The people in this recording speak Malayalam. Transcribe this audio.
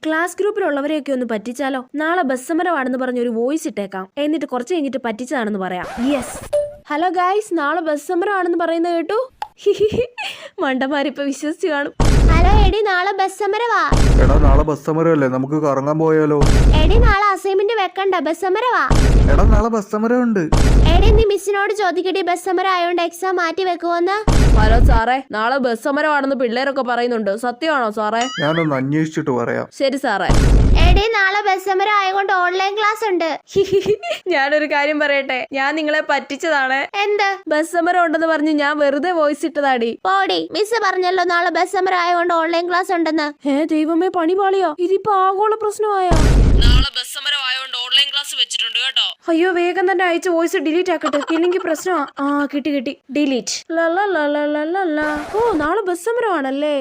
ക്ലാസ് ഗ്രൂപ്പിലുള്ളവരെയൊക്കെ ഒന്ന് പറ്റിച്ചാലോ? നാളെ ബസ് സമരമാണെന്ന് പറഞ്ഞ് ഒരു വോയിസ് ഇട്ടേക്കാം. എന്നിട്ട് കുറച്ച് കഴിഞ്ഞിട്ട് പറ്റിച്ചതാണെന്ന് പറയാം. യെസ്. ഹലോ ഗൈസ്, നാളെ ബസ് സമരമാണെന്ന് പറയുന്നത് കേട്ടു. മണ്ടന്മാരിപ്പോ വിശ്വസിച്ച് കാണും. ഹലോ എടി, നാളെ ബസ് സമരവാ. എടാ നാളെ ബസ് സമരമല്ലേ, നമുക്ക് കറങ്ങാൻ പോയാലോ? എടി നാളെ അസൈൻമെന്റ് വെക്കണ്ട, ബസ് സമരവാ. എടാ നാളെ ബസ് സമരമുണ്ട്. എടി നീ മിസ്സിനോട് ചോദിക്കടി, ബസ് സമരം ആയോണ്ട് എക്സാം മാറ്റി വെക്കുവോന്ന്. ഹലോ സാറേ, നാളെ ബസ് സമരമാണെന്ന് പിള്ളേരൊക്കെ പറയുന്നുണ്ട്. സത്യമാണോ സാറേ? ഞാനൊന്ന് അന്വേഷിച്ചിട്ട് പറയാം. ശരി സാറേ. എടി നാളെ ബസ് സമരം ആയതുകൊണ്ട് ഓൺലൈൻ ക്ലാസ് ഉണ്ട്. ഞാനൊരു കാര്യം പറയട്ടെ, ഞാൻ നിങ്ങളെ പറ്റിച്ചതാണ്. എന്ത്? ബസ് സമരം ഉണ്ടെന്ന് പറഞ്ഞ് ഞാൻ വെറുതെ വോയിസ് ഇട്ടതാടി. പോടി, മിസ് പറഞ്ഞല്ലോ നാളെ ബസ് സമരം ആയതുകൊണ്ട് ഓൺലൈൻ ക്ലാസ് ഉണ്ടെന്ന്. ദൈവമേ, പണി പാളിയോ? ഇതിപ്പോ ആഗോള പ്രശ്നമായോ? നാളെ ബസ് സമരം ആയതുകൊണ്ട് ഓൺലൈൻ ക്ലാസ് വെച്ചിട്ടുണ്ട് കേട്ടോ. അയ്യോ, വേഗം തന്നെ അയച്ച വോയിസ് ഡിലീറ്റ് ആക്കട്ടെ, ഇല്ലെങ്കിൽ പ്രശ്നമാ. കിട്ടി ഡിലീറ്റ്. ഓ, നാളെ ബസ് സമരമാണല്ലേ.